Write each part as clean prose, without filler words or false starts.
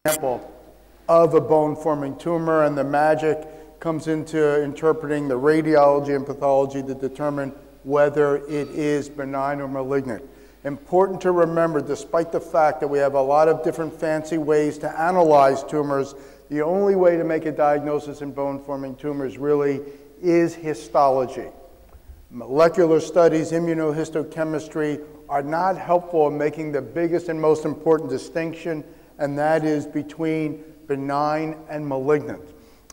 example of a bone-forming tumor, and the magic comes into interpreting the radiology and pathology to determine whether it is benign or malignant. Important to remember, despite the fact that we have a lot of different fancy ways to analyze tumors, the only way to make a diagnosis in bone-forming tumors really is histology. Molecular studies, immunohistochemistry are not helpful in making the biggest and most important distinction, and that is between benign and malignant.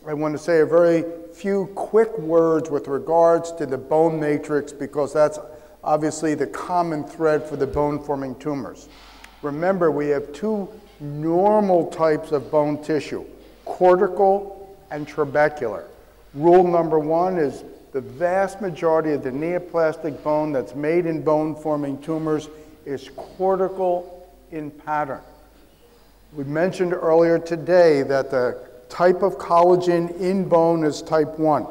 I want to say a very few quick words with regards to the bone matrix, because that's obviously the common thread for the bone-forming tumors. Remember, we have two normal types of bone tissue, cortical and trabecular. Rule number one is the vast majority of the neoplastic bone that's made in bone-forming tumors is cortical in pattern. We mentioned earlier today that the type of collagen in bone is type 1.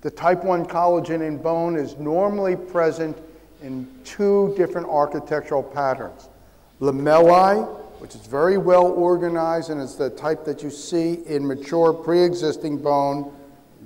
The type 1 collagen in bone is normally present in two different architectural patterns. Lamellae, which is very well organized and is the type that you see in mature pre-existing bone,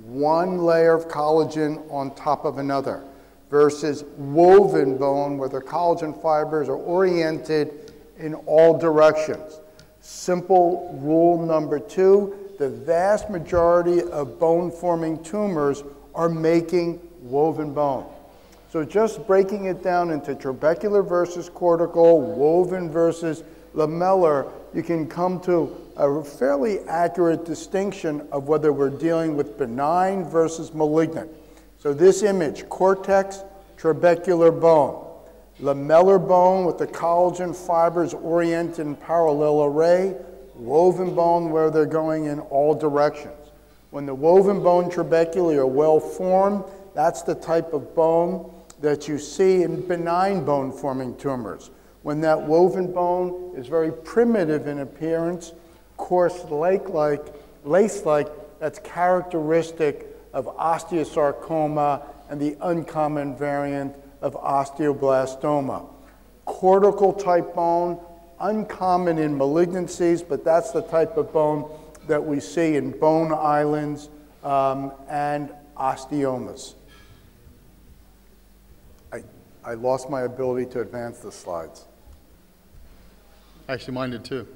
one layer of collagen on top of another, versus woven bone where the collagen fibers are oriented in all directions. Simple rule number two, the vast majority of bone-forming tumors are making woven bone. So just breaking it down into trabecular versus cortical, woven versus lamellar, you can come to a fairly accurate distinction of whether we're dealing with benign versus malignant. So this image, cortex, trabecular bone. Lamellar bone with the collagen fibers oriented in parallel array, woven bone where they're going in all directions. When the woven bone trabeculae are well formed, that's the type of bone that you see in benign bone-forming tumors. When that woven bone is very primitive in appearance, coarse lace-like, that's characteristic of osteosarcoma and the uncommon variant of osteoblastoma. Cortical type bone, uncommon in malignancies, but that's the type of bone that we see in bone islands and osteomas. I lost my ability to advance the slides. Actually, mine did too.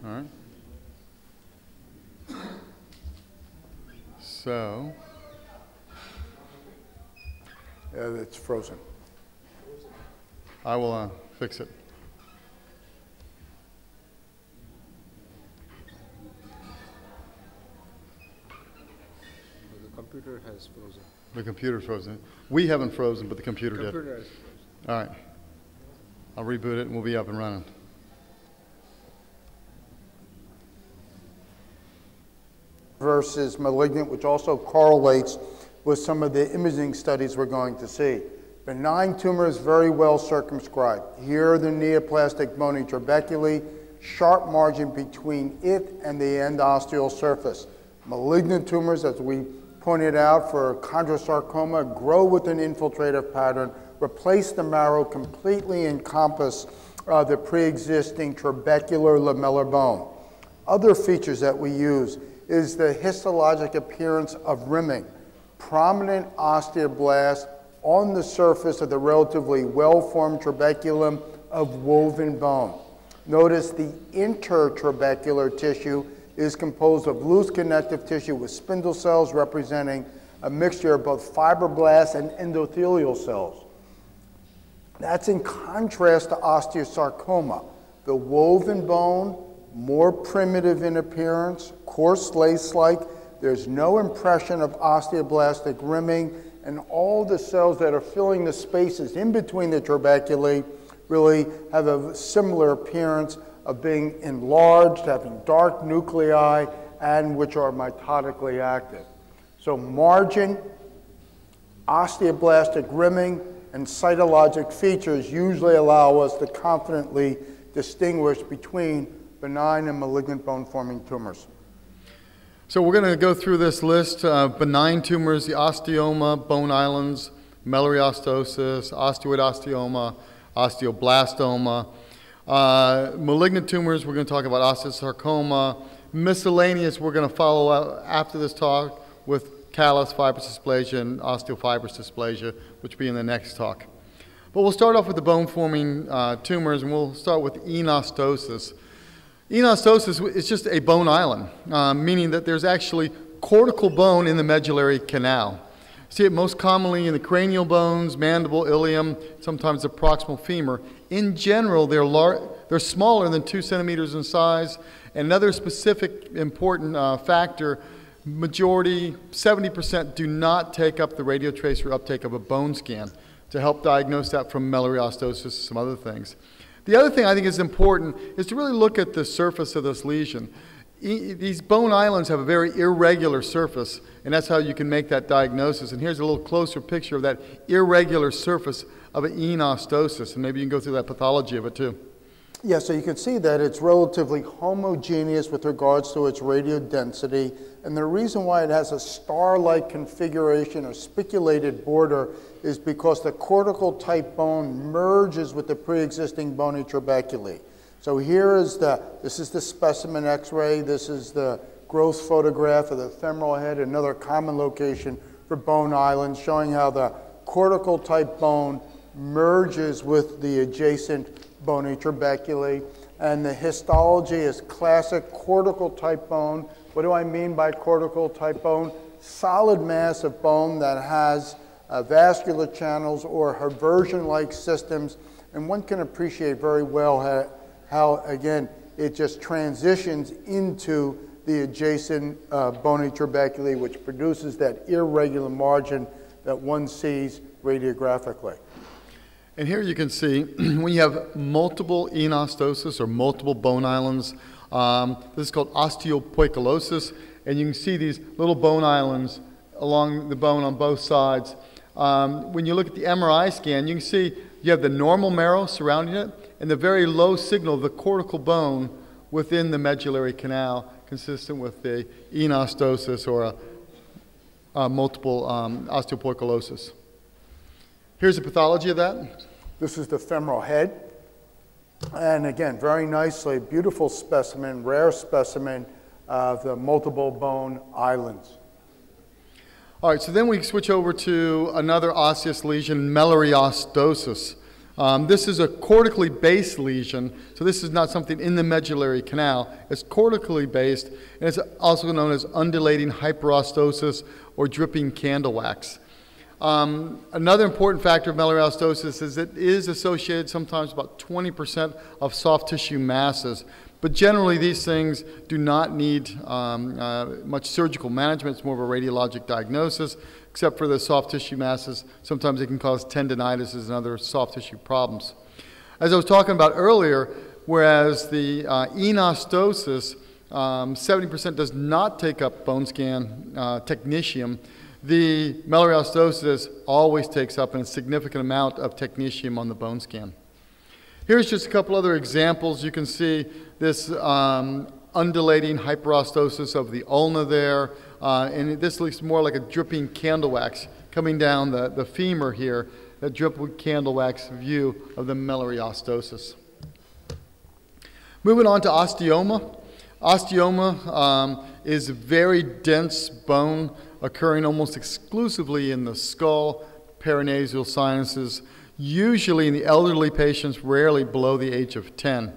All right. So. It's frozen. I will fix it. The computer has frozen. The computer's frozen. We haven't frozen, but the computer did. Has frozen. All right. I'll reboot it and we'll be up and running. Versus malignant, which also correlates with some of the imaging studies we're going to see. Benign tumor is very well circumscribed. Here are the neoplastic bony trabeculae, sharp margin between it and the endosteal surface. Malignant tumors, as we pointed out for chondrosarcoma, grow with an infiltrative pattern, replace the marrow, completely encompass the pre-existing trabecular lamellar bone. Other features that we use is the histologic appearance of rimming. Prominent osteoblasts on the surface of the relatively well-formed trabeculum of woven bone. Notice the intertrabecular tissue is composed of loose connective tissue with spindle cells representing a mixture of both fibroblasts and endothelial cells. That's in contrast to osteosarcoma. The woven bone, more primitive in appearance, coarse lace-like. There's no impression of osteoblastic rimming, and all the cells that are filling the spaces in between the trabeculae really have a similar appearance of being enlarged, having dark nuclei, and which are mitotically active. So margin, osteoblastic rimming, and cytologic features usually allow us to confidently distinguish between benign and malignant bone-forming tumors. So we're going to go through this list of benign tumors, the osteoma, bone islands, Melorrheostosis, osteoid osteoma, osteoblastoma. Malignant tumors, we're going to talk about osteosarcoma. Miscellaneous, we're going to follow up after this talk with callus fibrous dysplasia and osteofibrous dysplasia, which will be in the next talk. But we'll start off with the bone-forming tumors, and we'll start with enostosis. Enostosis is just a bone island, meaning that there's actually cortical bone in the medullary canal. See it most commonly in the cranial bones, mandible, ilium, sometimes the proximal femur. In general, they're smaller than 2 centimeters in size. Another specific important factor, majority, 70%, do not take up the radiotracer uptake of a bone scan to help diagnose that from Melorrheostosis and some other things. The other thing I think is important is to really look at the surface of this lesion. These bone islands have a very irregular surface, and that's how you can make that diagnosis. And here's a little closer picture of that irregular surface of an enostosis, and maybe you can go through that pathology of it too. Yeah, so you can see that it's relatively homogeneous with regards to its radiodensity, and the reason why it has a star-like configuration or spiculated border is because the cortical-type bone merges with the pre-existing bony trabeculae. So here is this is the specimen X-ray, this is the gross photograph of the femoral head, another common location for bone islands, showing how the cortical-type bone merges with the adjacent bony trabeculae. And the histology is classic cortical-type bone. What do I mean by cortical-type bone? Solid mass of bone that has vascular channels or haversion-like systems. And one can appreciate very well how, again, it just transitions into the adjacent bony trabeculae, which produces that irregular margin that one sees radiographically. And here you can see when you have multiple enostosis or multiple bone islands, this is called osteopoikilosis, and you can see these little bone islands along the bone on both sides. When you look at the MRI scan, you can see you have the normal marrow surrounding it and the very low signal of the cortical bone within the medullary canal, consistent with the enostosis or a multiple osteopoikilosis. Here's the pathology of that. This is the femoral head. And again, very nicely, beautiful specimen, rare specimen of the multiple bone islands. All right, so then we switch over to another osseous lesion, Melorrheostosis. This is a cortically-based lesion, so this is not something in the medullary canal. It's cortically-based, and it's also known as undulating hyperostosis or dripping candle wax. Another important factor of Melorrheostosis is it is associated sometimes about 20% of soft tissue masses. But generally, these things do not need much surgical management. It's more of a radiologic diagnosis, except for the soft tissue masses. Sometimes it can cause tendinitis and other soft tissue problems. As I was talking about earlier, whereas the enostosis, 70% does not take up bone scan technetium, the Melorrheostosis always takes up a significant amount of technetium on the bone scan. Here's just a couple other examples. You can see this undulating hyperostosis of the ulna there, and this looks more like a dripping candle wax coming down the femur here, that dripping candle wax view of the Melorrheostosis. Moving on to osteoma. Osteoma is very dense bone occurring almost exclusively in the skull, paranasal sinuses, usually in the elderly patients, rarely below the age of 10.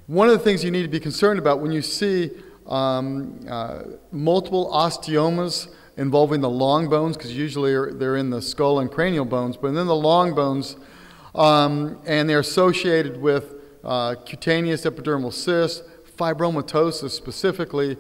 One of the things you need to be concerned about when you see multiple osteomas involving the long bones, because usually they're in the skull and cranial bones, but then the long bones, and they're associated with cutaneous epidermal cysts, fibromatosis specifically,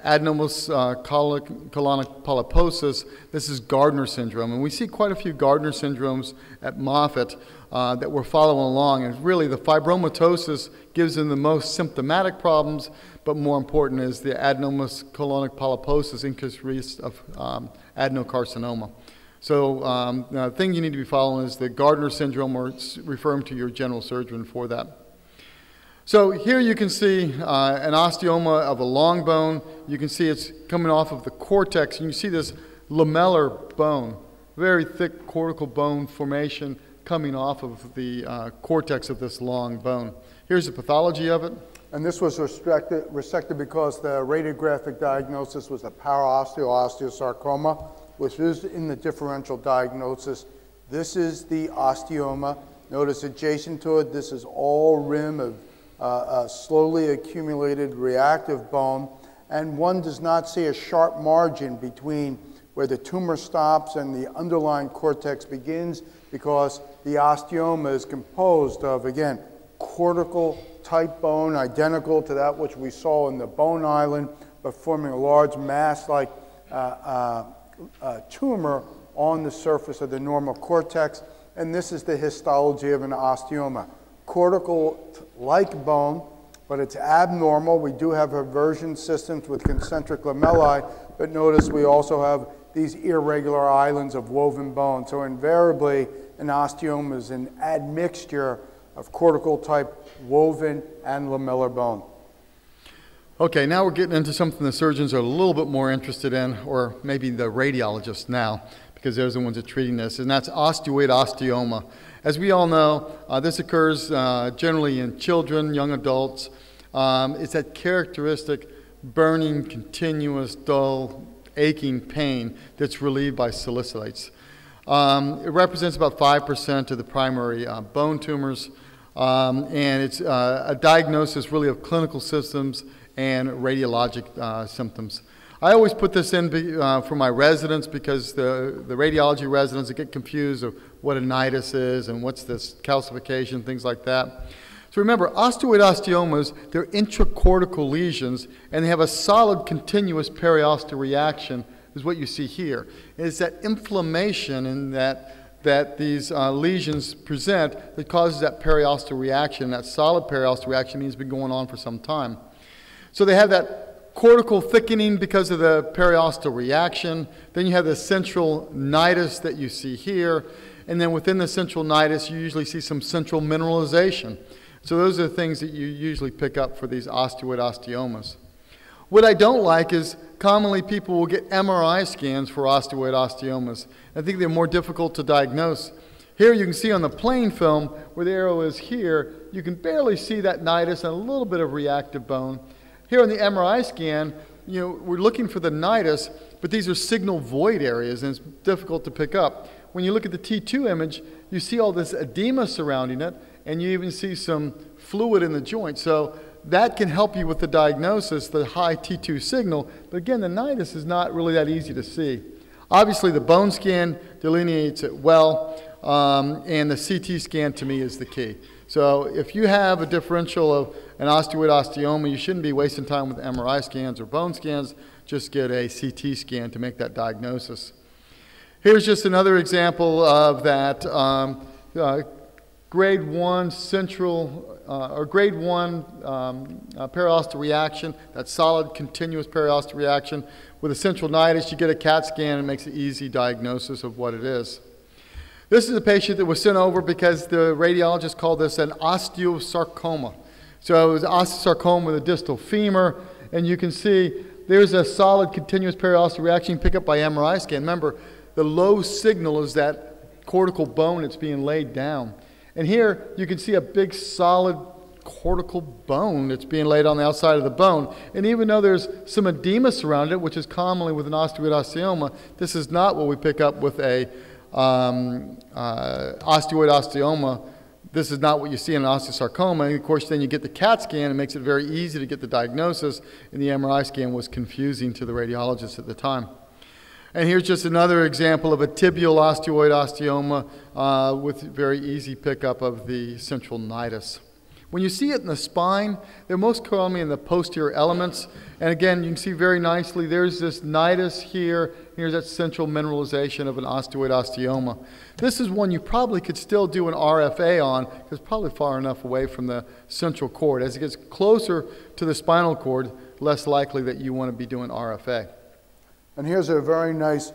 adenomatous colonic polyposis. This is Gardner syndrome, and we see quite a few Gardner syndromes at Moffitt that we're following along, and really the fibromatosis gives them the most symptomatic problems, but more important is the adenomatous colonic polyposis, increased risk of adenocarcinoma. So the thing you need to be following is the Gardner syndrome, or referring to your general surgeon for that. So here you can see an osteoma of a long bone. You can see it's coming off of the cortex, and you see this lamellar bone, very thick cortical bone formation coming off of the cortex of this long bone. Here's the pathology of it. And this was resected because the radiographic diagnosis was a paraosteosteosarcoma, which is in the differential diagnosis. This is the osteoma. Notice adjacent to it, this is all rim of slowly accumulated reactive bone. And one does not see a sharp margin between where the tumor stops and the underlying cortex begins, because the osteoma is composed of, again, cortical type bone, identical to that which we saw in the bone island, but forming a large mass-like tumor on the surface of the normal cortex. And this is the histology of an osteoma. Cortical-like bone, but it's abnormal. We do have eversion systems with concentric lamellae, but notice we also have these irregular islands of woven bone. So invariably, an osteoma is an admixture of cortical type woven and lamellar bone. Okay, now we're getting into something the surgeons are a little bit more interested in, or maybe the radiologists now, because they're the ones that are treating this, and that's osteoid osteoma. As we all know, this occurs generally in children, young adults. It's that characteristic burning, continuous, dull, aching pain that's relieved by salicylates. It represents about 5% of the primary bone tumors, and it's a diagnosis really of clinical symptoms and radiologic symptoms. I always put this in for my residents, because the radiology residents get confused of what a nidus is and what's this calcification, things like that. So remember, osteoid osteomas, they're intracortical lesions, and they have a solid continuous periosteal reaction, is what you see here. It's that inflammation in that these lesions present that causes that periosteal reaction. That solid periosteal reaction means it's been going on for some time. So they have that cortical thickening because of the periosteal reaction. Then you have the central nidus that you see here. And then within the central nidus, you usually see some central mineralization. So those are the things that you usually pick up for these osteoid osteomas. What I don't like is commonly people will get MRI scans for osteoid osteomas. I think they're more difficult to diagnose. Here you can see on the plain film where the arrow is here, you can barely see that nidus and a little bit of reactive bone. Here on the MRI scan, we're looking for the nidus, but these are signal void areas, and it's difficult to pick up. When you look at the T2 image, you see all this edema surrounding it, and you even see some fluid in the joint. So that can help you with the diagnosis, the high T2 signal, but again, the nidus is not really that easy to see. Obviously, the bone scan delineates it well, and the CT scan to me is the key. So if you have a differential of an osteoid osteoma, you shouldn't be wasting time with MRI scans or bone scans. Just get a CT scan to make that diagnosis. Here's just another example of that grade 1 central or grade 1 periosteal reaction, that solid continuous periosteal reaction. With a central nidus, you get a CAT scan and it makes an easy diagnosis of what it is. This is a patient that was sent over because the radiologist called this an osteosarcoma. So it was osteosarcoma with a distal femur, and you can see there's a solid continuous periosteal reaction picked up by MRI scan. Remember, the low signal is that cortical bone that's being laid down. And here you can see a big solid cortical bone that's being laid on the outside of the bone. And even though there's some edema surrounded it, which is commonly with an osteoid osteoma, this is not what we pick up with a osteoid osteoma. This is not what you see in an osteosarcoma. And of course, then you get the CAT scan. It makes it very easy to get the diagnosis, and the MRI scan was confusing to the radiologist at the time. And here's just another example of a tibial osteoid osteoma with very easy pickup of the central nidus. When you see it in the spine, they're most commonly in the posterior elements. And again, you can see very nicely, there's this nidus here. Here's that central mineralization of an osteoid osteoma. This is one you probably could still do an RFA on, because it's probably far enough away from the central cord. As it gets closer to the spinal cord, less likely that you want to be doing RFA. And here's a very nice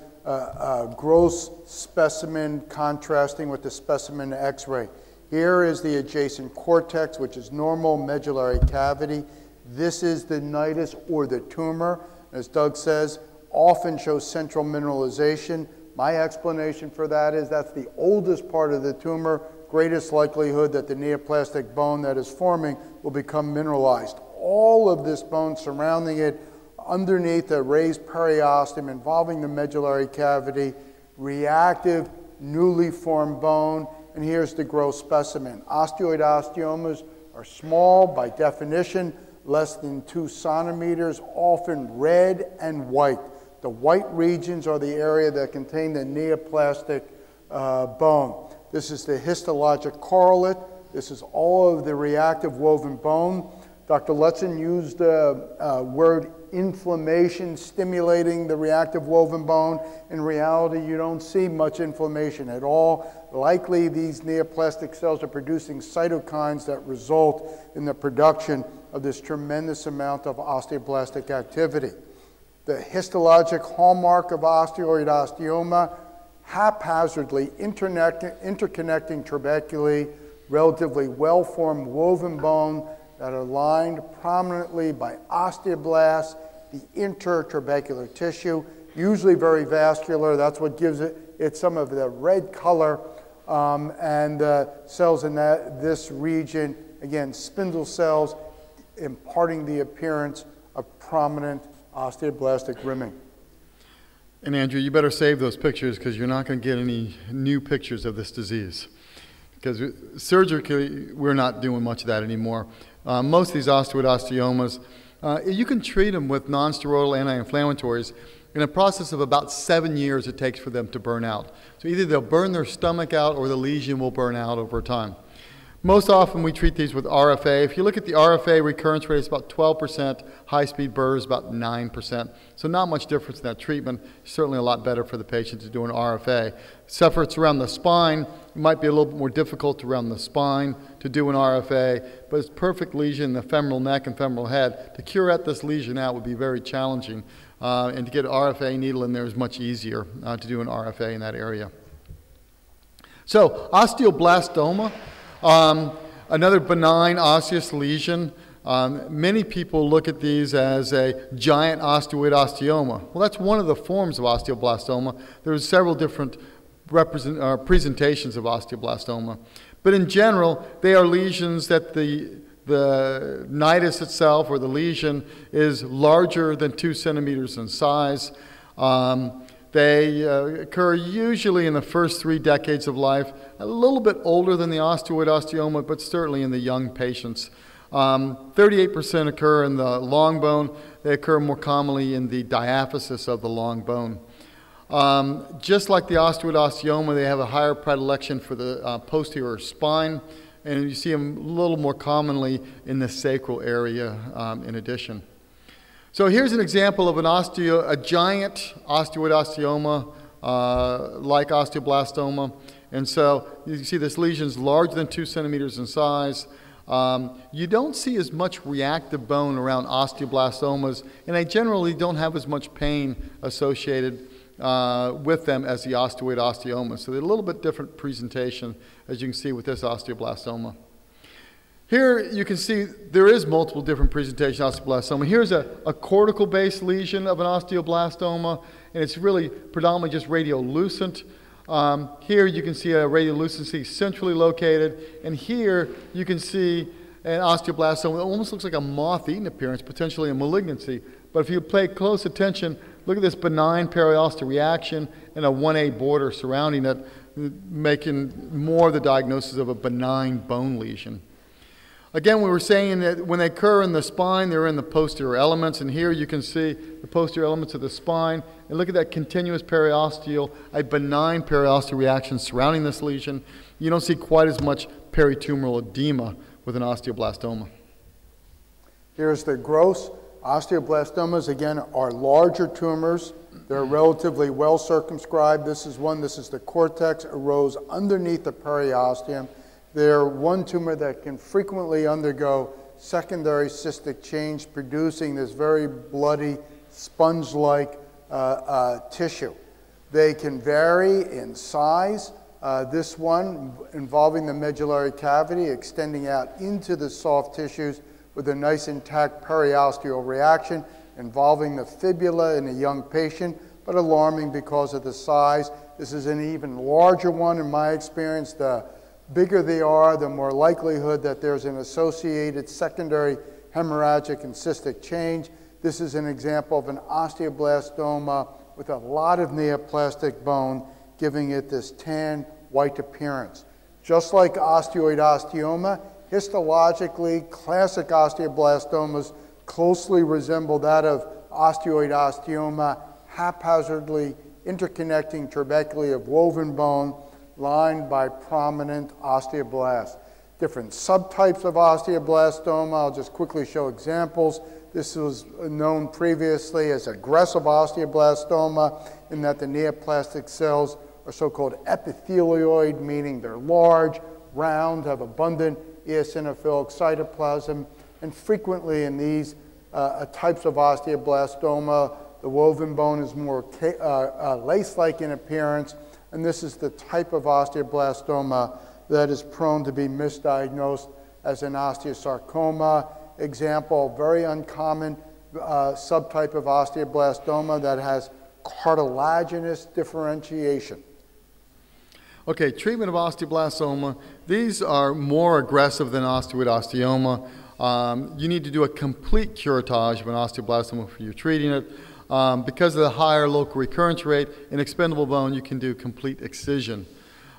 gross specimen contrasting with the specimen X-ray. Here is the adjacent cortex, which is normal medullary cavity. This is the nidus or the tumor. As Doug says, often shows central mineralization, My explanation for that is that's the oldest part of the tumor, greatest likelihood that the neoplastic bone that is forming will become mineralized. All of this bone surrounding it, underneath a raised periosteum involving the medullary cavity, reactive, newly formed bone, and here's the gross specimen. Osteoid osteomas are small by definition, less than 2 centimeters, often red and white. The white regions are the area that contain the neoplastic bone. This is the histologic correlate. This is all of the reactive woven bone. Dr. Letson used the word inflammation stimulating the reactive woven bone. In reality, you don't see much inflammation at all. Likely, these neoplastic cells are producing cytokines that result in the production of this tremendous amount of osteoblastic activity. The histologic hallmark of osteoid osteoma, haphazardly interconnecting trabeculae, relatively well-formed woven bone that are lined prominently by osteoblasts, the intertrabecular tissue, usually very vascular. That's what gives it some of the red color, and cells in this region, again, spindle cells, imparting the appearance of prominent osteoblastic rimming. And Andrew, you better save those pictures because you're not going to get any new pictures of this disease. Because surgically, we're not doing much of that anymore. Most of these osteoid osteomas, you can treat them with non-steroidal anti-inflammatories. In a process of about 7 years it takes for them to burn out. So either they'll burn their stomach out or the lesion will burn out over time. Most often we treat these with RFA. If you look at the RFA recurrence rate, it's about 12%, high-speed burr is about 9%. So not much difference in that treatment. Certainly a lot better for the patient to do an RFA. Except for it's around the spine. It might be a little bit more difficult around the spine to do an RFA, but it's perfect lesion in the femoral neck and femoral head. To curette this lesion out would be very challenging, and to get an RFA needle in there is much easier to do an RFA in that area. So osteoblastoma, another benign osseous lesion. Many people look at these as a giant osteoid osteoma. Well, that's one of the forms of osteoblastoma. There's several different presentations of osteoblastoma. But in general, they are lesions that the nidus itself, or the lesion, is larger than 2 centimeters in size. They occur usually in the first 3 decades of life, a little bit older than the osteoid osteoma, but certainly in the young patients. 38% occur in the long bone. They occur more commonly in the diaphysis of the long bone. Just like the osteoid osteoma, they have a higher predilection for the posterior spine, and you see them a little more commonly in the sacral area in addition. So here's an example of a giant osteoid osteoma like osteoblastoma. And so you see this lesion's larger than 2 centimeters in size. You don't see as much reactive bone around osteoblastomas, and they generally don't have as much pain associated with them as the osteoid osteoma. So they're a little bit different presentation, as you can see with this osteoblastoma. Here you can see there is multiple different presentations of osteoblastoma. Here's a cortical-based lesion of an osteoblastoma, and it's really predominantly just radiolucent. Here you can see a radiolucency centrally located, and here you can see an osteoblastoma that almost looks like a moth-eaten appearance, potentially a malignancy. But if you pay close attention, look at this benign periosteal reaction and a 1A border surrounding it, making more of the diagnosis of a benign bone lesion. Again, we were saying that when they occur in the spine, they're in the posterior elements, and here you can see the posterior elements of the spine. And look at that continuous periosteal, a benign periosteal reaction surrounding this lesion. You don't see quite as much peritumoral edema with an osteoblastoma. Here's the gross. Osteoblastomas, again, are larger tumors. They're relatively well circumscribed. This is the cortex, arose underneath the periosteum. They're one tumor that can frequently undergo secondary cystic change, producing this very bloody, sponge-like tissue. They can vary in size. This one involving the medullary cavity, extending out into the soft tissues with a nice intact periosteal reaction, involving the fibula in a young patient, but alarming because of the size This is an even larger one in my experience. The bigger they are, the more likelihood that there's an associated secondary hemorrhagic and cystic change. This is an example of an osteoblastoma with a lot of neoplastic bone, giving it this tan white appearance. Just like osteoid osteoma, histologically, classic osteoblastomas closely resemble that of osteoid osteoma, haphazardly interconnecting trabeculae of woven bone lined by prominent osteoblasts. Different subtypes of osteoblastoma, I'll just quickly show examples. This was known previously as aggressive osteoblastoma in that the neoplastic cells are so-called epithelioid, meaning they're large, round, have abundant eosinophilic cytoplasm, and frequently in these types of osteoblastoma, the woven bone is more lace-like in appearance, and this is the type of osteoblastoma that is prone to be misdiagnosed as an osteosarcoma. Example, very uncommon subtype of osteoblastoma that has cartilaginous differentiation. Okay, treatment of osteoblastoma. These are more aggressive than osteoid osteoma. You need to do a complete curettage of an osteoblastoma if you're treating it. Because of the higher local recurrence rate, in expendable bone, you can do complete excision.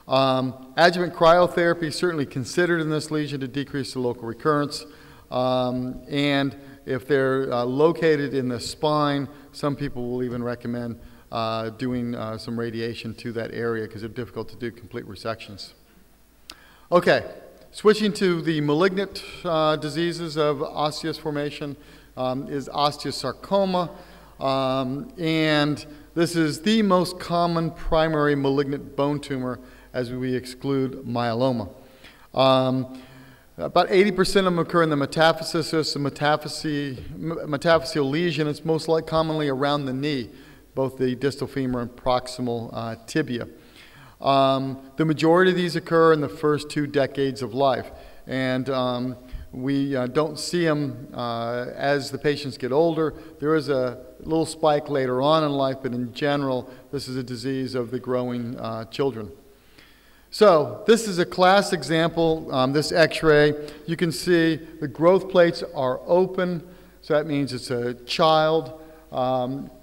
Adjuvant cryotherapy is certainly considered in this lesion to decrease the local recurrence. And if they're located in the spine, some people will even recommend doing some radiation to that area because they're difficult to do complete resections. Okay, switching to the malignant diseases of osseous formation is osteosarcoma. And this is the most common primary malignant bone tumor as we exclude myeloma. About 80% of them occur in the metaphysis, the metaphyseal lesion. It's most commonly around the knee, both the distal femur and proximal tibia. The majority of these occur in the first 2 decades of life, and we don't see them as the patients get older. There is a little spike later on in life, but in general, this is a disease of the growing children. So this is a class example, this x-ray. You can see the growth plates are open, so that means it's a child.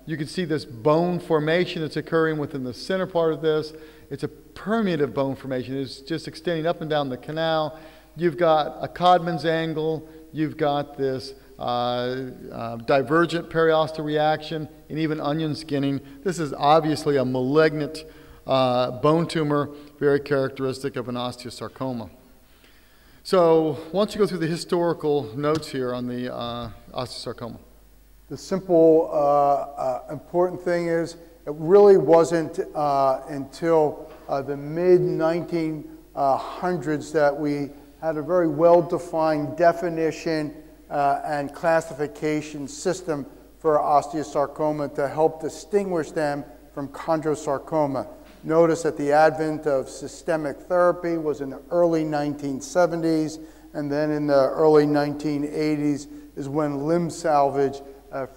You can see this bone formation that's occurring within the center part of this. It's a permeative bone formation. It's just extending up and down the canal. You've got a Codman's angle. You've got this divergent periosteal reaction and even onion skinning. This is obviously a malignant bone tumor, very characteristic of an osteosarcoma. So once you go through the historical notes here on the osteosarcoma. The simple important thing is it really wasn't until the mid-1900s that we had a very well-defined definition and classification system for osteosarcoma to help distinguish them from chondrosarcoma. Notice that the advent of systemic therapy was in the early 1970s, and then in the early 1980s is when limb salvage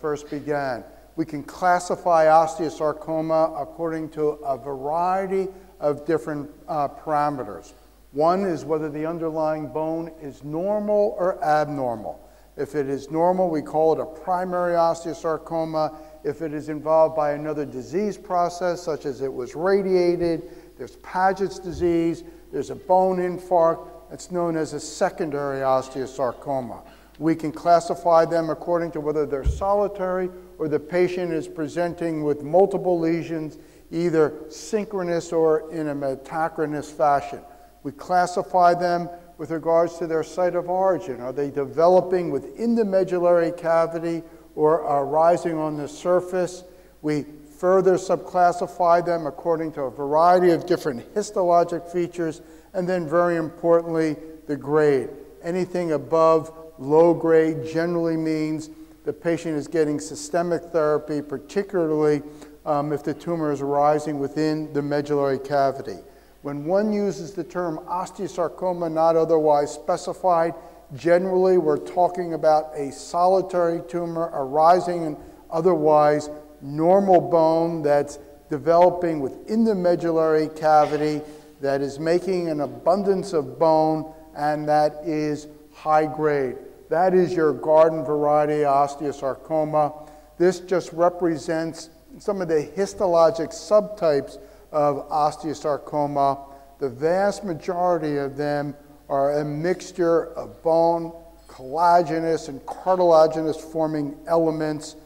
first began. We can classify osteosarcoma according to a variety of different parameters. One is whether the underlying bone is normal or abnormal. If it is normal, we call it a primary osteosarcoma. If it is involved by another disease process, such as it was radiated, there's Paget's disease, there's a bone infarct, it's known as a secondary osteosarcoma. We can classify them according to whether they're solitary or the patient is presenting with multiple lesions, either synchronous or in a metachronous fashion. We classify them with regards to their site of origin. Are they developing within the medullary cavity or arising on the surface? We further subclassify them according to a variety of different histologic features, and then very importantly, the grade. Anything above low grade generally means the patient is getting systemic therapy, particularly if the tumor is arising within the medullary cavity. When one uses the term osteosarcoma not otherwise specified, generally we're talking about a solitary tumor arising in otherwise normal bone that's developing within the medullary cavity that is making an abundance of bone, and that is high grade. That is your garden variety osteosarcoma. This just represents some of the histologic subtypes of osteosarcoma. The vast majority of them are a mixture of bone, collagenous and cartilaginous forming elements.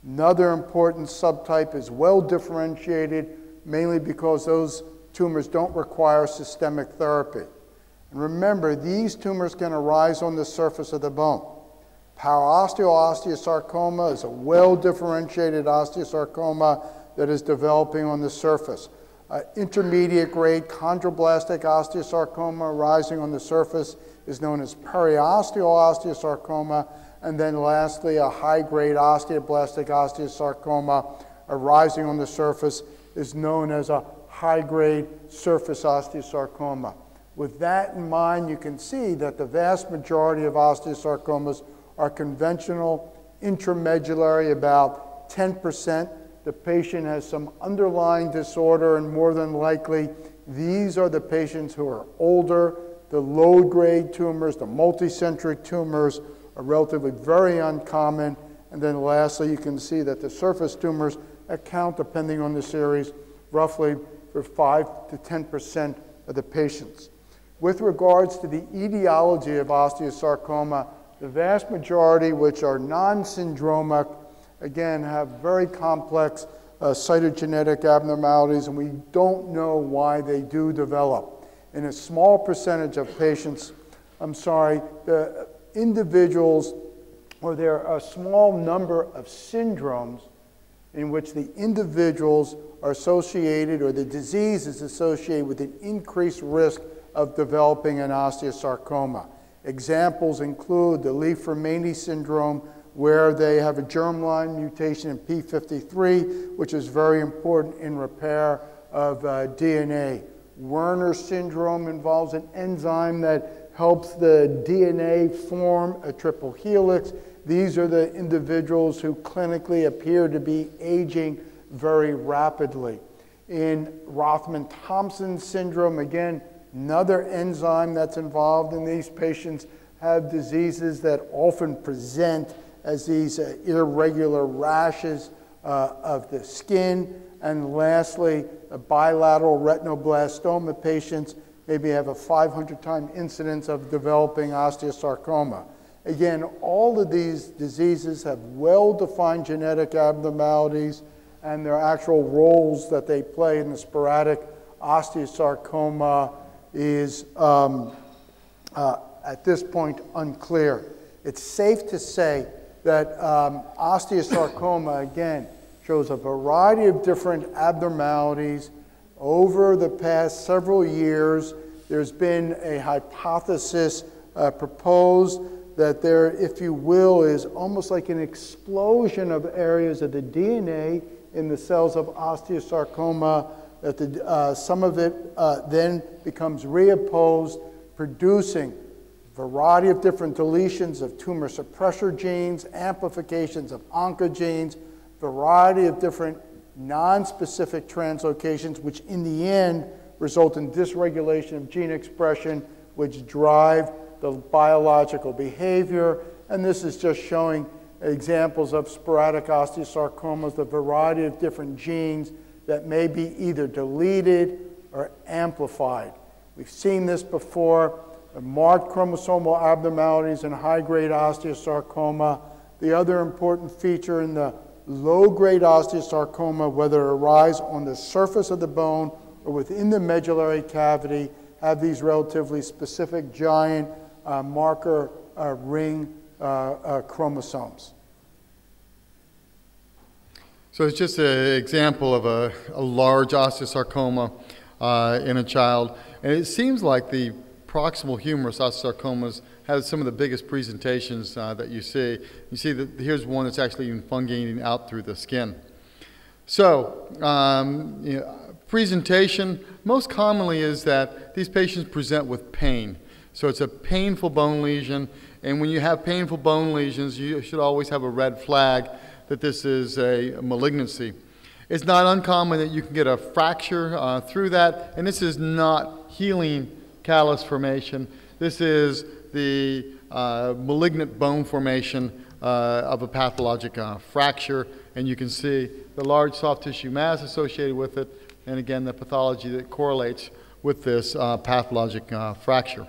Another important subtype is well differentiated, mainly because those tumors don't require systemic therapy. And remember, these tumors can arise on the surface of the bone. Paraosteosteosarcoma is a well differentiated osteosarcoma that is developing on the surface. Intermediate grade chondroblastic osteosarcoma arising on the surface is known as periosteosteosarcoma, and then lastly, a high-grade osteoblastic osteosarcoma arising on the surface is known as a high-grade surface osteosarcoma. With that in mind, you can see that the vast majority of osteosarcomas are conventional, intramedullary, about 10%. The patient has some underlying disorder, and more than likely, these are the patients who are older. The low-grade tumors, the multicentric tumors, are relatively very uncommon. And then lastly, you can see that the surface tumors account, depending on the series, roughly for 5 to 10% of the patients. With regards to the etiology of osteosarcoma, the vast majority, which are non-syndromic, again, have very complex cytogenetic abnormalities, and we don't know why they do develop. In a small percentage of patients, the individuals, or there are a small number of syndromes in which the individuals are associated, or the disease is associated with an increased risk of developing an osteosarcoma. Examples include the Li-Fraumeni syndrome, where they have a germline mutation in p53, which is very important in repair of DNA. Werner syndrome involves an enzyme that helps the DNA form a triple helix. These are the individuals who clinically appear to be aging very rapidly. In Rothman-Thompson syndrome, again, another enzyme that's involved in these patients have diseases that often present as these irregular rashes of the skin. And lastly, bilateral retinoblastoma patients maybe have a 500-time incidence of developing osteosarcoma. Again, all of these diseases have well-defined genetic abnormalities, and their actual roles that they play in the sporadic osteosarcoma is, at this point, unclear. It's safe to say that osteosarcoma, again, shows a variety of different abnormalities. Over the past several years, there's been a hypothesis proposed that there, if you will, is almost like an explosion of areas of the DNA in the cells of osteosarcoma, that some of it then becomes reopposed, producing a variety of different deletions of tumor suppressor genes, amplifications of oncogenes, variety of different non-specific translocations, which in the end result in dysregulation of gene expression, which drive the biological behavior. And this is just showing examples of sporadic osteosarcomas, the variety of different genes that may be either deleted or amplified. We've seen this before, marked chromosomal abnormalities in high-grade osteosarcoma. The other important feature in the low-grade osteosarcoma, whether it arises on the surface of the bone or within the medullary cavity, have these relatively specific giant marker ring chromosomes. So it's just an example of a large osteosarcoma in a child. And it seems like the proximal humerus osteosarcomas have some of the biggest presentations that you see. You see that here's one that's actually even fungating out through the skin. So presentation most commonly is that these patients present with pain. So it's a painful bone lesion, and when you have painful bone lesions, you should always have a red flag that this is a malignancy. It's not uncommon that you can get a fracture through that, and this is not healing callus formation. This is the malignant bone formation of a pathologic fracture, and you can see the large soft tissue mass associated with it, and again, the pathology that correlates with this pathologic fracture.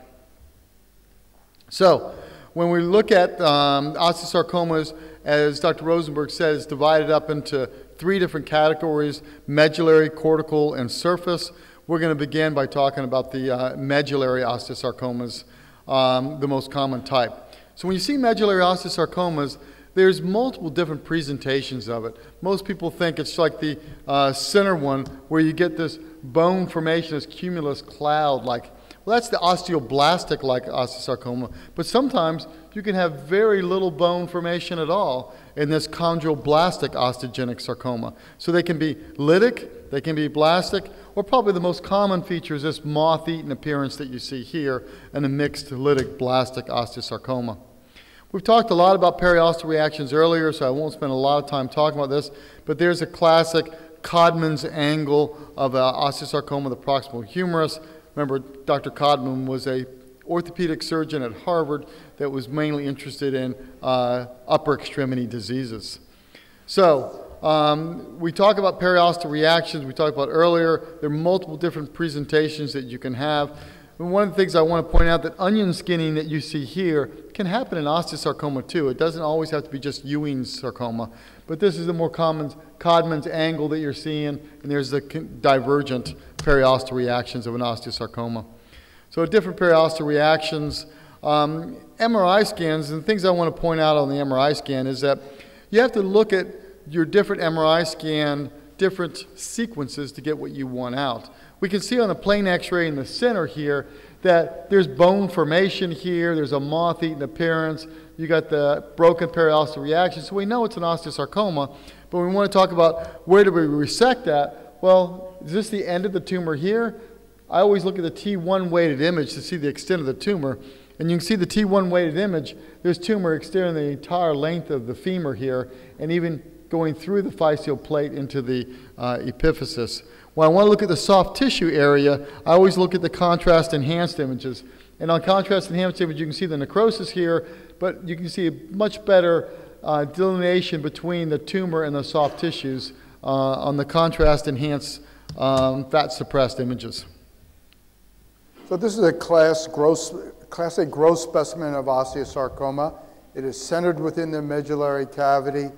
So, when we look at osteosarcomas, as Dr. Rosenberg said, it's divided up into 3 different categories: medullary, cortical, and surface. We're going to begin by talking about the medullary osteosarcomas, the most common type. So when you see medullary osteosarcomas, there's multiple different presentations of it. Most people think it's like the center one where you get this bone formation, this cumulus cloud-like. Well, that's the osteoblastic-like osteosarcoma, but sometimes you can have very little bone formation at all in this chondroblastic osteogenic sarcoma. So they can be lytic, they can be blastic, or probably the most common feature is this moth-eaten appearance that you see here in a mixed lytic-blastic osteosarcoma. We've talked a lot about periosteal reactions earlier, so I won't spend a lot of time talking about this, but there's a classic Codman's angle of osteosarcoma of the proximal humerus. Remember, Dr. Codman was an orthopedic surgeon at Harvard that was mainly interested in upper extremity diseases. So, we talk about periosteal reactions, we talked about earlier. There are multiple different presentations that you can have. And one of the things I want to point out, that onion skinning that you see here can happen in osteosarcoma too. It doesn't always have to be just Ewing's sarcoma, but this is the more common Codman's angle that you're seeing, and there's the divergent periosteal reactions of an osteosarcoma. So different periosteal reactions, MRI scans, and things I want to point out on the MRI scan is that you have to look at your different MRI scan, different sequences to get what you want out. We can see on the plain x-ray in the center here that there's bone formation here, there's a moth-eaten appearance, you got the broken periosteal reaction, so we know it's an osteosarcoma, but we want to talk about where do we resect that. Well, is this the end of the tumor here? I always look at the T1 weighted image to see the extent of the tumor, and you can see the T1 weighted image, there's tumor extending the entire length of the femur here, and even going through the physeal plate into the epiphysis. When I want to look at the soft tissue area, I always look at the contrast-enhanced images. And on contrast-enhanced image, you can see the necrosis here, but you can see a much better delineation between the tumor and the soft tissues on the contrast-enhanced fat-suppressed images. So this is a classic gross specimen of osteosarcoma. It is centered within the medullary cavity.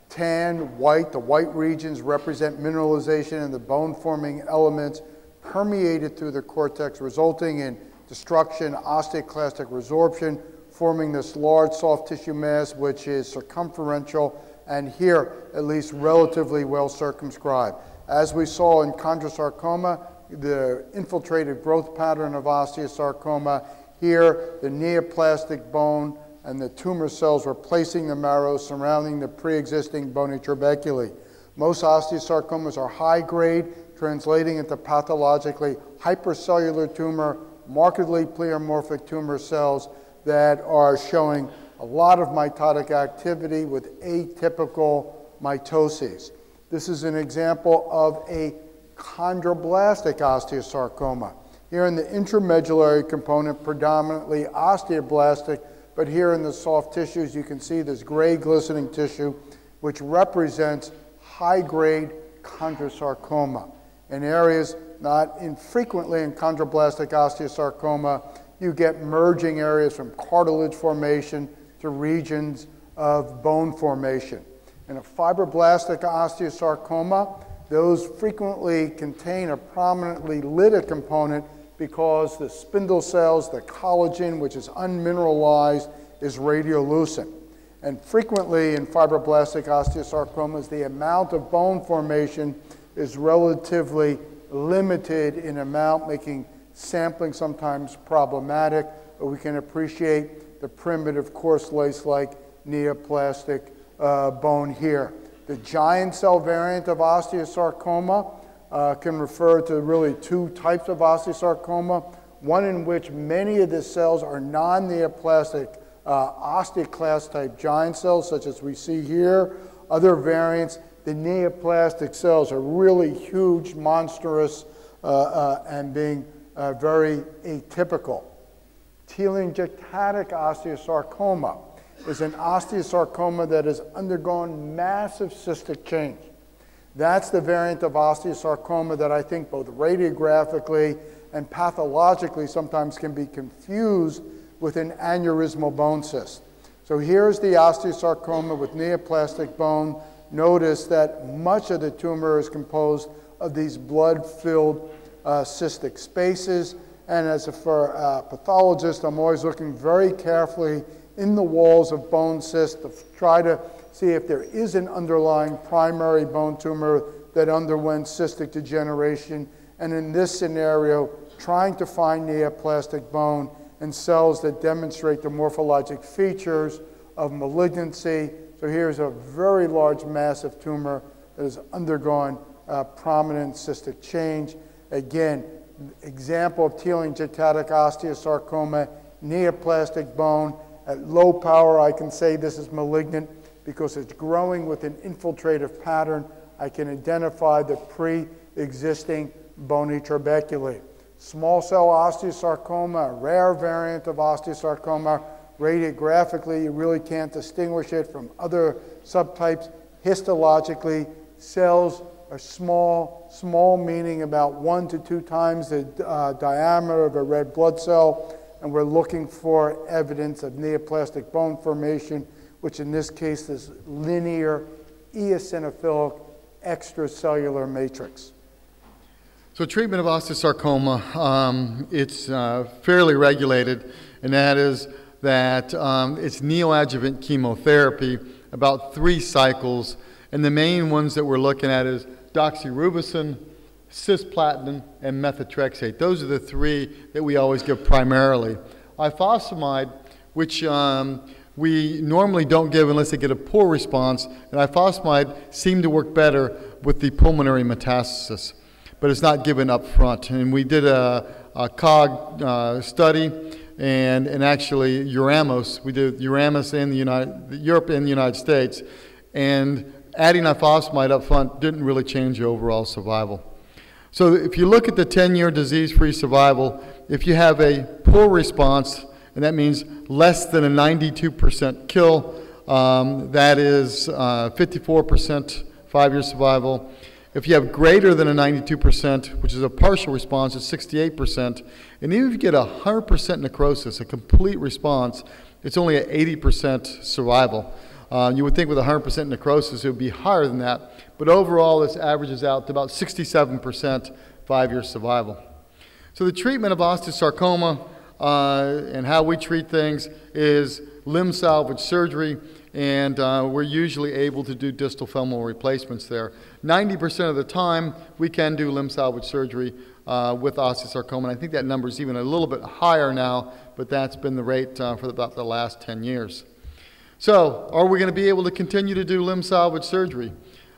Tan, white, the white regions represent mineralization in the bone-forming elements permeated through the cortex, resulting in destruction, osteoclastic resorption, forming this large soft tissue mass, which is circumferential, and here, at least relatively well circumscribed. As we saw in chondrosarcoma, the infiltrated growth pattern of osteosarcoma, here, the neoplastic bone and the tumor cells replacing the marrow surrounding the pre-existing bony trabeculae. Most osteosarcomas are high grade, translating into pathologically hypercellular tumor, markedly pleomorphic tumor cells that are showing a lot of mitotic activity with atypical mitoses. This is an example of a chondroblastic osteosarcoma. Here in the intramedullary component, predominantly osteoblastic, but here in the soft tissues, you can see this gray glistening tissue, which represents high-grade chondrosarcoma. In areas not infrequently in chondroblastic osteosarcoma, you get merging areas from cartilage formation to regions of bone formation. In a fibroblastic osteosarcoma, those frequently contain a prominently lytic component because the spindle cells, the collagen, which is unmineralized, is radiolucent. And frequently in fibroblastic osteosarcomas, the amount of bone formation is relatively limited in amount, making sampling sometimes problematic, but we can appreciate the primitive coarse lace-like neoplastic bone here. The giant cell variant of osteosarcoma can refer to really 2 types of osteosarcoma, one in which many of the cells are non-neoplastic osteoclast type giant cells, such as we see here. Other variants the neoplastic cells are really huge, monstrous, and being very atypical. Telangiectatic osteosarcoma is an osteosarcoma that has undergone massive cystic change. That's the variant of osteosarcoma that I think both radiographically and pathologically sometimes can be confused with an aneurysmal bone cyst. So here's the osteosarcoma with neoplastic bone. Notice that much of the tumor is composed of these blood-filled cystic spaces. And as for a pathologist, I'm always looking very carefully in the walls of bone cysts to try to see if there is an underlying primary bone tumor that underwent cystic degeneration. And in this scenario, trying to find neoplastic bone and cells that demonstrate the morphologic features of malignancy. So here's a very large massive tumor that has undergone prominent cystic change. Again, example of telangiectatic osteosarcoma, neoplastic bone. At low power, I can say this is malignant because it's growing with an infiltrative pattern. I can identify the pre-existing bony trabeculae. Small cell osteosarcoma, a rare variant of osteosarcoma. Radiographically, you really can't distinguish it from other subtypes. Histologically, cells are small, small meaning about 1 to 2 times the diameter of a red blood cell, and we're looking for evidence of neoplastic bone formation, which in this case is linear eosinophilic extracellular matrix. So treatment of osteosarcoma, it's fairly regulated, and that is that it's neoadjuvant chemotherapy, about 3 cycles, and the main ones that we're looking at is doxorubicin, cisplatin, and methotrexate. Those are the 3 that we always give primarily. Ifosfamide, which we normally don't give unless they get a poor response, and ifosfamide seemed to work better with the pulmonary metastasis, but it's not given up front. And we did a COG study, and actually Uramos, we did Uramos in Europe and the United States, and adding ifosfamide up front didn't really change your overall survival. So if you look at the 10-year disease-free survival, if you have a poor response, and that means less than a 92% kill, that is 54% 5-year survival. If you have greater than a 92%, which is a partial response, it's 68%. And even if you get 100% necrosis, a complete response, it's only an 80% survival. You would think with 100% necrosis, it would be higher than that. But overall, this averages out to about 67% 5-year survival. So the treatment of osteosarcoma and how we treat things is limb salvage surgery, and we're usually able to do distal femoral replacements there. 90% of the time, we can do limb salvage surgery with osteosarcoma, and I think that number is even a little bit higher now, but that's been the rate for about the last 10 years. So, are we going to be able to continue to do limb salvage surgery?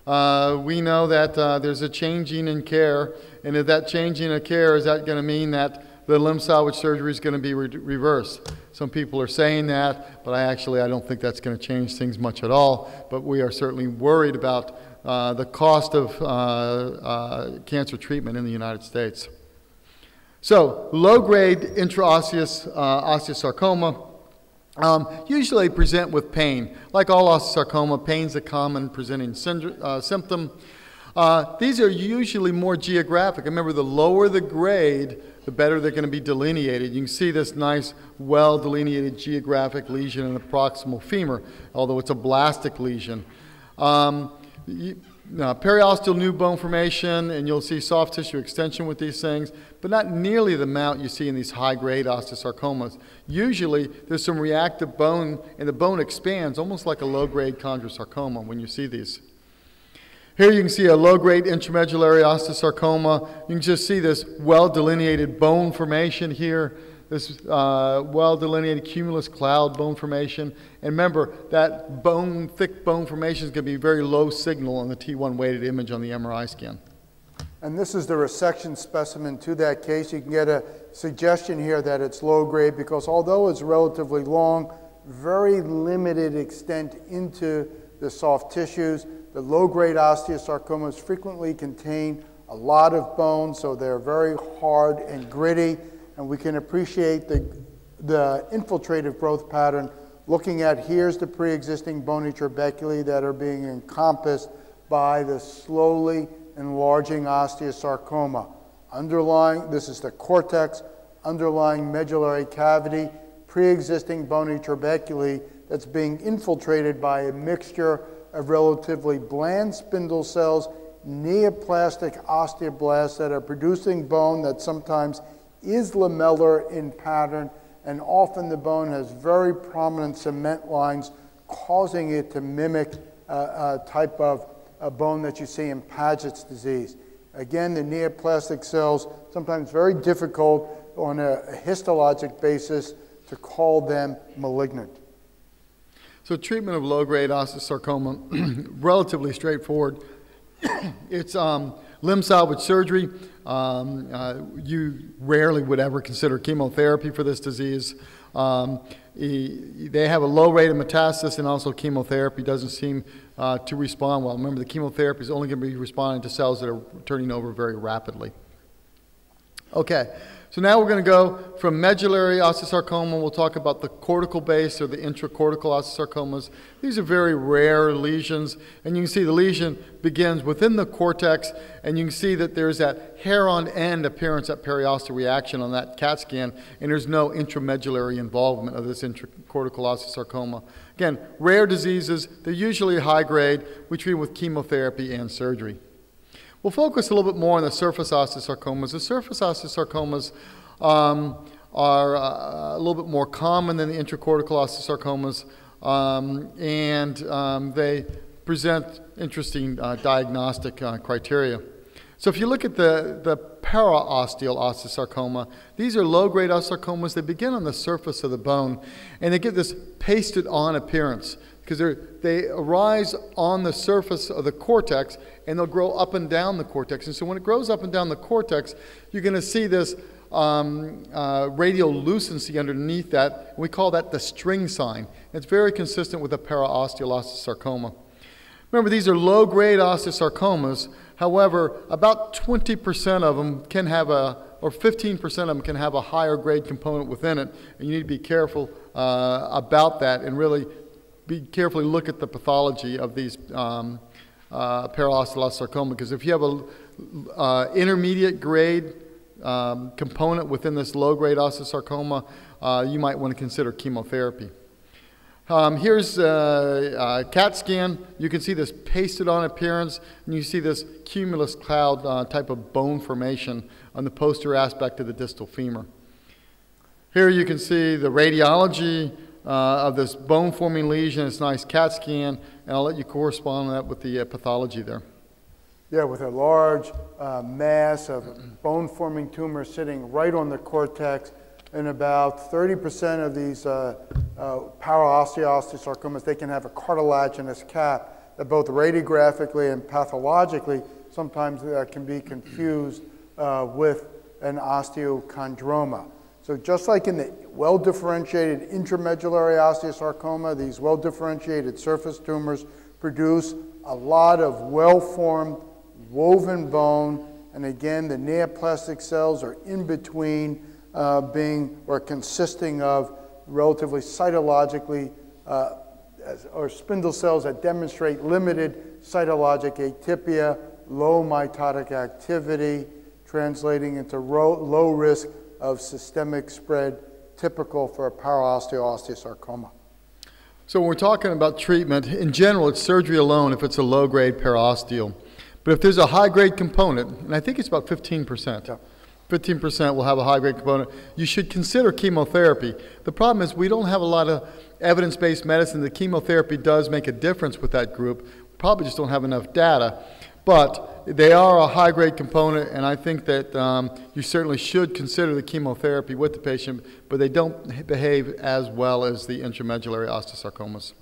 We know that there's a changing in care, and if that changing in care, is that going to mean that the limb salvage surgery is going to be reversed? Some people are saying that, but I don't think that's going to change things much at all. But we are certainly worried about the cost of cancer treatment in the United States. So, low-grade intraosseous osteosarcoma usually present with pain. Like all osteosarcoma, pain is a common presenting symptom. These are usually more geographic. Remember, the lower the grade, the better they're going to be delineated. You can see this nice, well-delineated geographic lesion in the proximal femur, although it's a blastic lesion. Periosteal new bone formation, and you'll see soft tissue extension with these things, but not nearly the amount you see in these high-grade osteosarcomas. Usually, there's some reactive bone, and the bone expands almost like a low-grade chondrosarcoma when you see these. Here you can see a low-grade intramedullary osteosarcoma. You can just see this well-delineated bone formation here, this well-delineated cumulus cloud bone formation. And remember, that bone, thick bone formation is going to be very low signal on the T1 weighted image on the MRI scan. And this is the resection specimen to that case. You can get a suggestion here that it's low-grade because although it's relatively long, very limited extent into the soft tissues. The low-grade osteosarcomas frequently contain a lot of bone, so they're very hard and gritty, and we can appreciate the infiltrative growth pattern looking at here's the pre-existing bony trabeculae that are being encompassed by the slowly enlarging osteosarcoma. This is the cortex, underlying medullary cavity, pre-existing bony trabeculae that's being infiltrated by a mixture of relatively bland spindle cells, neoplastic osteoblasts that are producing bone that sometimes is lamellar in pattern, and often the bone has very prominent cement lines, causing it to mimic a type of bone that you see in Paget's disease. Again, the neoplastic cells, sometimes very difficult on a histologic basis to call them malignant. So treatment of low-grade osteosarcoma, relatively straightforward. It's limb salvage surgery. You rarely would ever consider chemotherapy for this disease. They have a low rate of metastasis, and also chemotherapy doesn't seem to respond well. Remember, the chemotherapy is only going to be responding to cells that are turning over very rapidly. Okay, so now we're going to go from medullary osteosarcoma. We'll talk about the cortical-based or the intracortical osteosarcomas. These are very rare lesions, and you can see the lesion begins within the cortex, and you can see that there's that hair-on-end appearance, that periosteal reaction on that CAT scan, and there's no intramedullary involvement of this intracortical osteosarcoma. Again, rare diseases. They're usually high grade. We treat them with chemotherapy and surgery. We'll focus a little bit more on the surface osteosarcomas. The surface osteosarcomas are a little bit more common than the intracortical osteosarcomas, and they present interesting diagnostic criteria. So if you look at the paraosteal osteosarcoma, these are low-grade osteosarcomas. They begin on the surface of the bone, and they get this pasted-on appearance because they arise on the surface of the cortex, and they'll grow up and down the cortex. And so when it grows up and down the cortex, you're going to see this radiolucency underneath that. We call that the string sign. It's very consistent with a paraosteal osteosarcoma. Remember, these are low-grade osteosarcomas. However, about 20% of them can have or 15% of them can have a higher grade component within it, and you need to be careful about that and really carefully look at the pathology of these paraosteal osteosarcoma, because if you have a intermediate grade component within this low-grade osteosarcoma, you might want to consider chemotherapy. Here's a CAT scan. You can see this pasted-on appearance, and you see this cumulus cloud type of bone formation on the posterior aspect of the distal femur. Here you can see the radiology of this bone-forming lesion. It's a nice CAT scan, and I'll let you correspond that with the pathology there. Yeah, with a large mass of bone-forming tumor sitting right on the cortex, and about 30% of these paraosteosarcomas, they can have a cartilaginous cap that both radiographically and pathologically sometimes can be confused with an osteochondroma. So just like in the well-differentiated intramedullary osteosarcoma, these well-differentiated surface tumors produce a lot of well-formed, woven bone, and again, the neoplastic cells are in between consisting of relatively cytologically or spindle cells that demonstrate limited cytologic atypia, low mitotic activity, translating into low risk of systemic spread, typical for a paraosteal osteosarcoma. So when we're talking about treatment, in general, it's surgery alone if it's a low-grade paraosteal. But if there's a high-grade component, and I think it's about 15%, yeah. 15% will have a high-grade component, you should consider chemotherapy. The problem is we don't have a lot of evidence-based medicine. The chemotherapy does make a difference with that group. We probably just don't have enough data. But they are a high-grade component, and I think that you certainly should consider the chemotherapy with the patient, but they don't behave as well as the intramedullary osteosarcomas.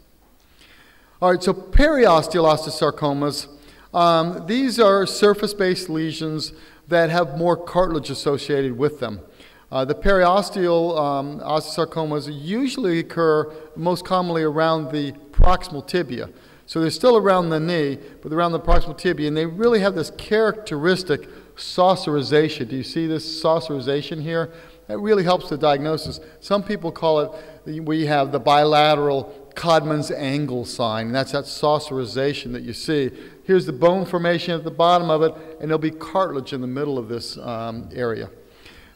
All right, so periosteal osteosarcomas, these are surface-based lesions that have more cartilage associated with them. The periosteal osteosarcomas usually occur most commonly around the proximal tibia. So they're still around the knee, but around the proximal tibia, and they really have this characteristic saucerization. Do you see this saucerization here? That really helps the diagnosis. Some people call it, we have the bilateral Codman's angle sign, and that's that saucerization that you see. Here's the bone formation at the bottom of it, and there'll be cartilage in the middle of this area.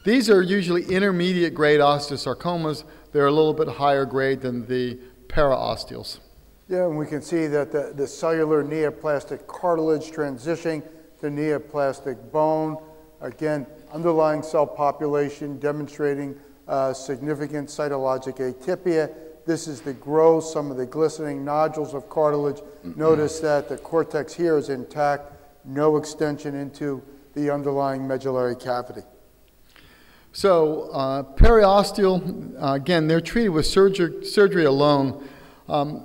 These are usually intermediate grade osteosarcomas. They're a little bit higher grade than the paraosteals. Yeah, and we can see that the cellular neoplastic cartilage transitioning to neoplastic bone. Again, underlying cell population demonstrating significant cytologic atypia. This is the growth, some of the glistening nodules of cartilage. Notice that the cortex here is intact, no extension into the underlying medullary cavity. So periosteal, again, they're treated with surgery alone.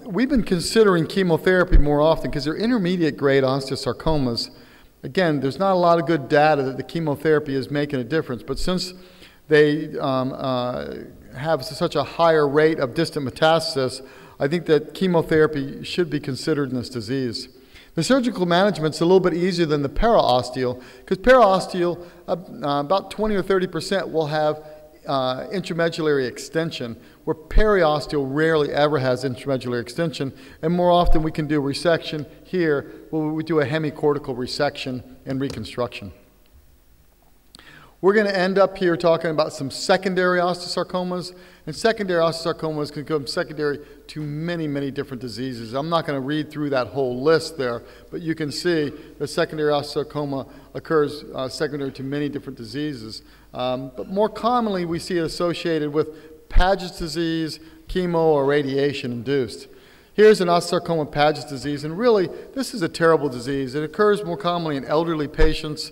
We've been considering chemotherapy more often because they're intermediate grade osteosarcomas. Again, there's not a lot of good data that the chemotherapy is making a difference, but since they have such a higher rate of distant metastasis, I think that chemotherapy should be considered in this disease. The surgical management's a little bit easier than the paraosteal, because paraosteal, about 20 or 30% will have intramedullary extension, where periosteal rarely ever has intramedullary extension, and more often we can do resection here, where we do a hemicortical resection and reconstruction. We're going to end up here talking about some secondary osteosarcomas, and secondary osteosarcomas can become secondary to many, many different diseases. I'm not going to read through that whole list there, but you can see that secondary osteosarcoma occurs secondary to many different diseases. But more commonly, we see it associated with Paget's disease, chemo, or radiation induced. Here's an osteosarcoma with Paget's disease, and really, this is a terrible disease. It occurs more commonly in elderly patients.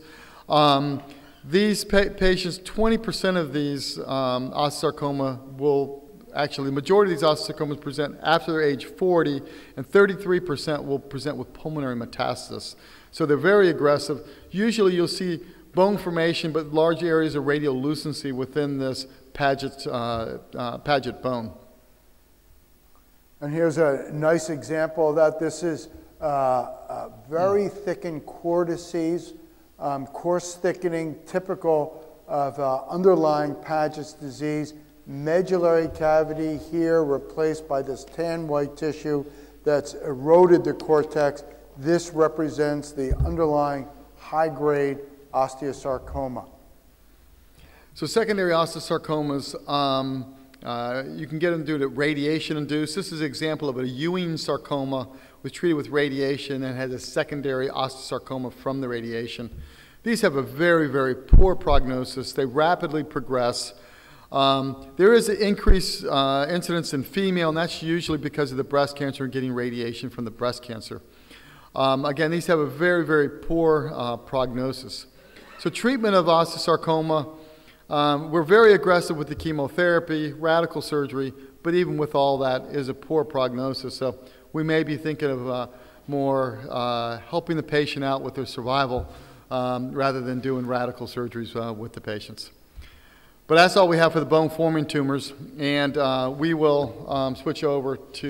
These patients, 20% of these osteosarcoma will actually, the majority of these osteosarcomas present after their age 40, and 33% will present with pulmonary metastasis. So they're very aggressive. Usually you'll see bone formation, but large areas of radiolucency within this Paget bone. And here's a nice example of that. This is very thickened cortices. Coarse thickening, typical of underlying Paget's disease. Medullary cavity here replaced by this tan white tissue that's eroded the cortex. This represents the underlying high-grade osteosarcoma. So secondary osteosarcomas, you can get them due to radiation-induced. This is an example of a Ewing sarcoma was treated with radiation and had a secondary osteosarcoma from the radiation. These have a very, very poor prognosis. They rapidly progress. There is an increased incidence in female, and that's usually because of the breast cancer and getting radiation from the breast cancer. Again, these have a very, very poor prognosis. So treatment of osteosarcoma, we're very aggressive with the chemotherapy, radical surgery, but even with all that is a poor prognosis. So we may be thinking of more helping the patient out with their survival rather than doing radical surgeries with the patients. But that's all we have for the bone-forming tumors, and we will switch over to